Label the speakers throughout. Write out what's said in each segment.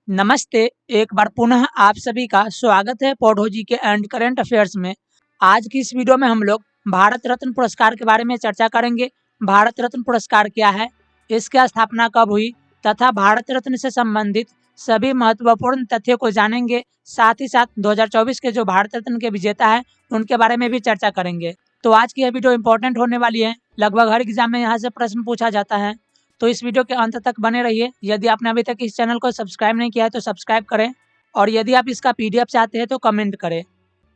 Speaker 1: नमस्ते। एक बार पुनः आप सभी का स्वागत है पौधो जी के एंड करंट अफेयर्स में। आज की इस वीडियो में हम लोग भारत रत्न पुरस्कार के बारे में चर्चा करेंगे। भारत रत्न पुरस्कार क्या है, इसकी स्थापना कब हुई तथा भारत रत्न से संबंधित सभी महत्वपूर्ण तथ्यों को जानेंगे। साथ ही साथ 2024 के जो भारत रत्न के विजेता है उनके बारे में भी चर्चा करेंगे। तो आज की यह वीडियो इंपॉर्टेंट होने वाली है। लगभग हर एग्जाम में यहाँ से प्रश्न पूछा जाता है, तो इस वीडियो के अंत तक बने रहिए। यदि आपने अभी तक इस चैनल को सब्सक्राइब नहीं किया है तो सब्सक्राइब करें, और यदि आप इसका पीडीएफ चाहते हैं तो कमेंट करें।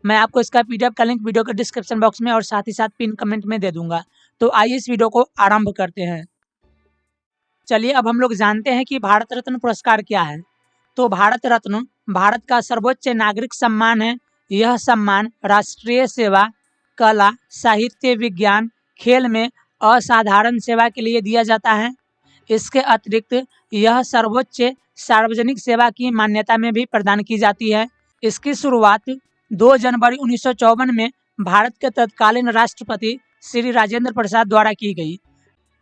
Speaker 1: मैं आपको इसका पीडीएफ का लिंक वीडियो के डिस्क्रिप्शन बॉक्स में और साथ ही साथ पिन कमेंट में दे दूंगा। तो आइए इस वीडियो को आरंभ करते हैं। चलिए अब हम लोग जानते हैं कि भारत रत्न पुरस्कार क्या है। तो भारत रत्न भारत का सर्वोच्च नागरिक सम्मान है। यह सम्मान राष्ट्रीय सेवा, कला, साहित्य, विज्ञान, खेल में असाधारण सेवा के लिए दिया जाता है। इसके अतिरिक्त यह सर्वोच्च सार्वजनिक सेवा की मान्यता में भी प्रदान की जाती है। इसकी शुरुआत 2 जनवरी 1954 में भारत के तत्कालीन राष्ट्रपति श्री राजेंद्र प्रसाद द्वारा की गई।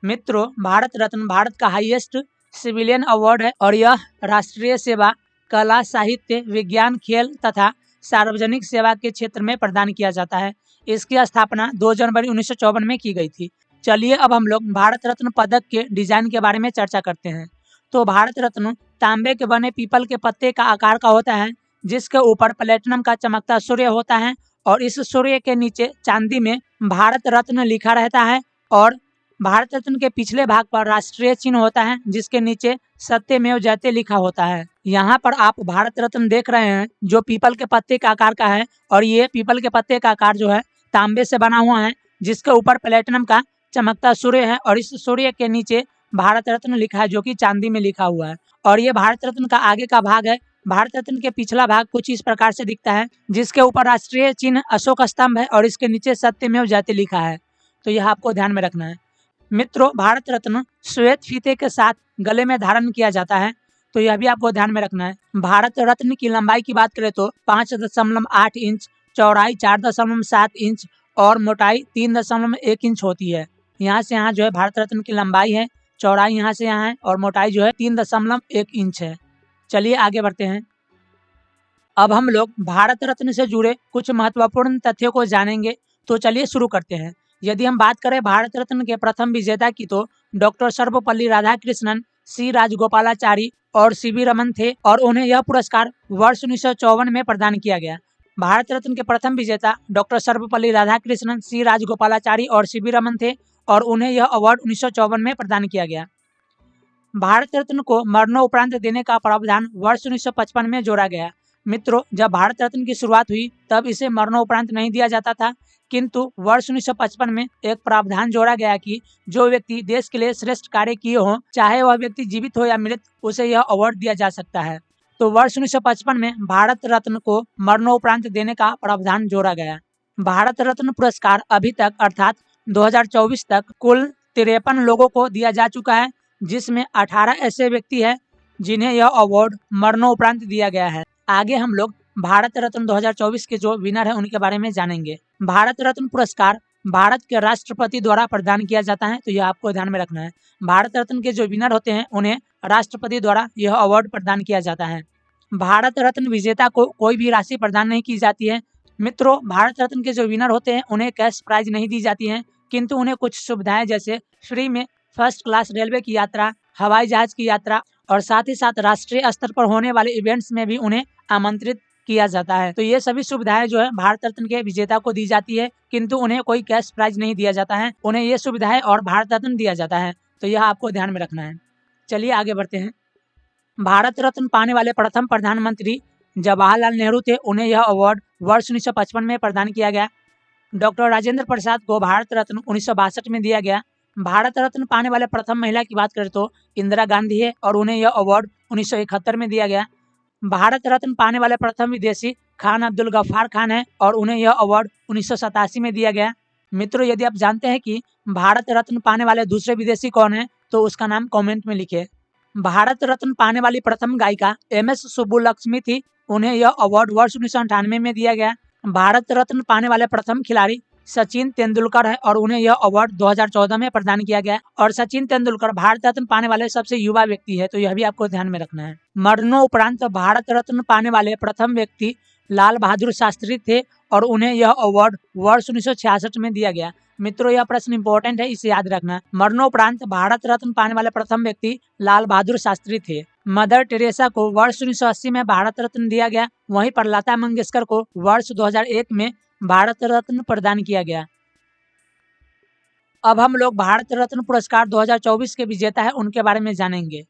Speaker 1: मित्रों, भारत रत्न भारत का हाईएस्ट सिविलियन अवार्ड है और यह राष्ट्रीय सेवा, कला, साहित्य, विज्ञान, खेल तथा सार्वजनिक सेवा के क्षेत्र में प्रदान किया जाता है। इसकी स्थापना 2 जनवरी 1954 में की गई थी। चलिए अब हम लोग भारत रत्न पदक के डिजाइन के बारे में चर्चा करते हैं। तो भारत रत्न तांबे के बने पीपल के पत्ते का आकार का होता है, जिसके ऊपर प्लेटिनम का चमकता सूर्य होता है और इस सूर्य के नीचे चांदी में भारत रत्न लिखा रहता है और भारत रत्न के पिछले भाग पर राष्ट्रीय चिन्ह होता है, जिसके नीचे सत्यमेव जयते लिखा होता है। यहाँ पर आप भारत रत्न देख रहे हैं जो पीपल के पत्ते का आकार का है, और ये पीपल के पत्ते का आकार जो है तांबे से बना हुआ है, जिसके ऊपर प्लेटिनम का चमकता सूर्य है और इस सूर्य के नीचे भारत रत्न लिखा है जो कि चांदी में लिखा हुआ है। और ये भारत रत्न का आगे का भाग है। भारत रत्न के पिछला भाग कुछ इस प्रकार से दिखता है, जिसके ऊपर राष्ट्रीय चिन्ह अशोक स्तंभ है और इसके नीचे सत्यमेव जयते लिखा है। तो यह आपको ध्यान में रखना है। मित्रों, भारत रत्न श्वेत फीते के साथ गले में धारण किया जाता है, तो यह भी आपको ध्यान में रखना है। भारत रत्न की लंबाई की बात करें तो 5.8 इंच, चौड़ाई 4.7 इंच और मोटाई 3.1 इंच होती है। यहाँ से यहाँ जो है भारत रत्न की लंबाई है, चौड़ाई यहाँ से यहाँ है और मोटाई जो है 3.1 इंच है। चलिए आगे बढ़ते हैं। अब हम लोग भारत रत्न से जुड़े कुछ महत्वपूर्ण तथ्यों को जानेंगे। तो चलिए शुरू करते हैं। यदि हम बात करें भारत रत्न के प्रथम विजेता की, तो डॉक्टर सर्वपल्ली राधाकृष्णन, सी राजगोपालाचारी और सीवी रमन थे और उन्हें यह पुरस्कार वर्ष 1954 में प्रदान किया गया। भारत रत्न के प्रथम विजेता डॉक्टर सर्वपल्ली राधाकृष्णन, सी राजगोपालाचारी और सीवी रमन थे और उन्हें यह अवार्ड 1954 में प्रदान किया गया। भारत रत्न को मरणोपरांत देने का प्रावधान वर्ष 1955 में जोड़ा गया। मित्रों, जब भारत रत्न की शुरुआत हुई तब इसे मरणोपरांत नहीं दिया जाता था, किंतु वर्ष 1955 में एक प्रावधान जोड़ा गया कि जो व्यक्ति देश के लिए श्रेष्ठ कार्य किए हों, चाहे वह व्यक्ति जीवित हो या मृत, उसे यह अवार्ड दिया जा सकता है। तो वर्ष 1955 में भारत रत्न को मरणोपरांत देने का प्रावधान जोड़ा गया। भारत रत्न पुरस्कार अभी तक अर्थात 2024 तक कुल 53 लोगों को दिया जा चुका है, जिसमें 18 ऐसे व्यक्ति हैं जिन्हें यह अवार्ड मरणोपरांत दिया गया है। आगे हम लोग भारत रत्न 2024 के जो विनर है उनके बारे में जानेंगे। भारत रत्न पुरस्कार भारत के राष्ट्रपति द्वारा प्रदान किया जाता है, तो यह आपको ध्यान में रखना है। भारत रत्न के जो विनर होते हैं उन्हें राष्ट्रपति द्वारा यह अवार्ड प्रदान किया जाता है। भारत रत्न विजेता को कोई भी राशि प्रदान नहीं की जाती है। मित्रों, भारत रत्न के जो विनर होते हैं उन्हें कैश प्राइज नहीं दी जाती है, किंतु उन्हें कुछ सुविधाएं जैसे फ्री में फर्स्ट क्लास रेलवे की यात्रा, हवाई जहाज की यात्रा और साथ ही साथ राष्ट्रीय स्तर पर होने वाले इवेंट्स में भी उन्हें आमंत्रित किया जाता है। तो ये सभी सुविधाएं जो है भारत रत्न के विजेता को दी जाती है, किंतु उन्हें कोई कैश प्राइज नहीं दिया जाता है। उन्हें ये सुविधाएं और भारत रत्न दिया जाता है, तो यह आपको ध्यान में रखना है। चलिए आगे बढ़ते हैं। भारत रत्न पाने वाले प्रथम प्रधानमंत्री जवाहरलाल नेहरू थे। उन्हें यह अवार्ड वर्ष 1955 में प्रदान किया गया। डॉक्टर राजेंद्र प्रसाद को भारत रत्न 1962 में दिया गया। भारत रत्न पाने वाले प्रथम महिला की बात करें तो इंदिरा गांधी है और उन्हें यह अवार्ड 1971 में दिया गया। भारत रत्न पाने वाले प्रथम विदेशी खान अब्दुल गफ्फार खान है और उन्हें यह अवार्ड 1987 में दिया गया। मित्रों, यदि आप जानते हैं कि भारत रत्न पाने वाले दूसरे विदेशी कौन है तो उसका नाम कमेंट में लिखे। भारत रत्न पाने वाली प्रथम गायिका MS सुब्बुलक्ष्मी थी। उन्हें यह अवार्ड वर्ष 1998 में दिया गया। भारत रत्न पाने वाले प्रथम खिलाड़ी सचिन तेंदुलकर है और उन्हें यह अवार्ड 2014 में प्रदान किया गया। और सचिन तेंदुलकर भारत रत्न पाने वाले सबसे युवा व्यक्ति है, तो यह भी आपको ध्यान में रखना है। मरणोपरांत भारत रत्न पाने वाले प्रथम व्यक्ति लाल बहादुर शास्त्री थे और उन्हें यह अवार्ड वर्ष 1966 में दिया गया। मित्रों, यह प्रश्न इंपॉर्टेंट है, इसे याद रखना। मरणोपरांत भारत रत्न पाने वाले प्रथम व्यक्ति लाल बहादुर शास्त्री थे। मदर टेरेसा को वर्ष 1980 में भारत रत्न दिया गया। वहीं पर लता मंगेशकर को वर्ष 2001 में भारत रत्न प्रदान किया गया। अब हम लोग भारत रत्न पुरस्कार 2024 के विजेता है उनके बारे में जानेंगे।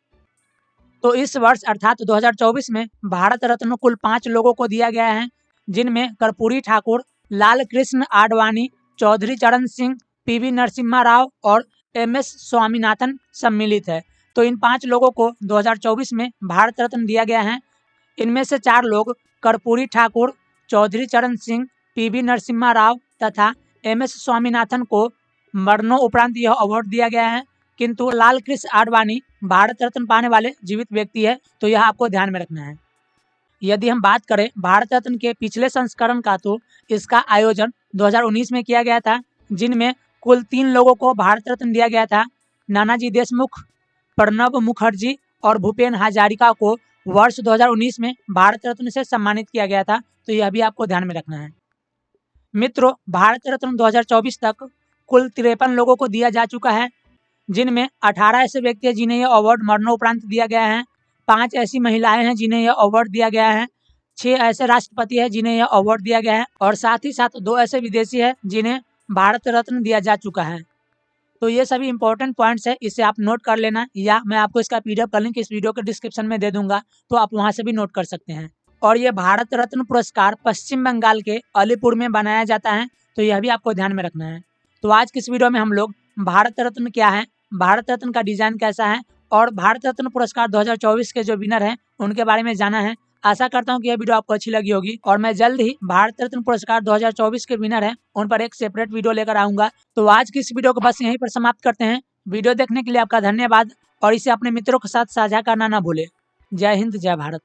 Speaker 1: तो इस वर्ष अर्थात 2024 में भारत रत्न कुल 5 लोगों को दिया गया है, जिनमें कर्पूरी ठाकुर, लाल कृष्ण आडवाणी, चौधरी चरण सिंह, पीवी नरसिम्हा राव और एमएस स्वामीनाथन सम्मिलित है। तो इन 5 लोगों को 2024 में भारत रत्न दिया गया है। इनमें से 4 लोग कर्पूरी ठाकुर, चौधरी चरण सिंह, पीवी नरसिम्हा राव तथा एमएस स्वामीनाथन को मरणोपरांत यह अवार्ड दिया गया है, किंतु लाल कृष्ण आडवाणी भारत रत्न पाने वाले जीवित व्यक्ति है, तो यह आपको ध्यान में रखना है। यदि हम बात करें भारत रत्न के पिछले संस्करण का, तो इसका आयोजन 2019 में किया गया था, जिनमें कुल 3 लोगों को भारत रत्न दिया गया था। नानाजी देशमुख, प्रणब मुखर्जी और भूपेन हजारिका को वर्ष 2019 में भारत रत्न से सम्मानित किया गया था, तो यह भी आपको ध्यान में रखना है। मित्रों, भारत रत्न 2024 तक कुल 53 लोगों को दिया जा चुका है, जिनमें 18 ऐसे व्यक्ति हैं जिन्हें यह अवार्ड मरणोपरांत दिया गया है, 5 ऐसी महिलाएं हैं जिन्हें यह अवार्ड दिया गया है, 6 ऐसे राष्ट्रपति हैं जिन्हें यह अवार्ड दिया गया है और साथ ही साथ 2 ऐसे विदेशी हैं जिन्हें भारत रत्न दिया जा चुका है। तो ये सभी इंपॉर्टेंट पॉइंट्स है, इसे आप नोट कर लेना, या मैं आपको इसका पीडीएफ का लिंक इस वीडियो के डिस्क्रिप्शन में दे दूंगा, तो आप वहां से भी नोट कर सकते हैं। और ये भारत रत्न पुरस्कार पश्चिम बंगाल के अलीपुर में बनाया जाता है, तो यह भी आपको ध्यान में रखना है। तो आज की इस वीडियो में हम लोग भारत रत्न क्या है, भारत रत्न का डिजाइन कैसा है और भारत रत्न पुरस्कार 2024 के जो विनर हैं उनके बारे में जाना है। आशा करता हूं कि यह वीडियो आपको अच्छी लगी होगी और मैं जल्द ही भारत रत्न पुरस्कार 2024 के विनर हैं उन पर एक सेपरेट वीडियो लेकर आऊंगा। तो आज की इस वीडियो को बस यहीं पर समाप्त करते हैं। वीडियो देखने के लिए आपका धन्यवाद और इसे अपने मित्रों के साथ साझा करना ना भूलें। जय हिंद, जय भारत।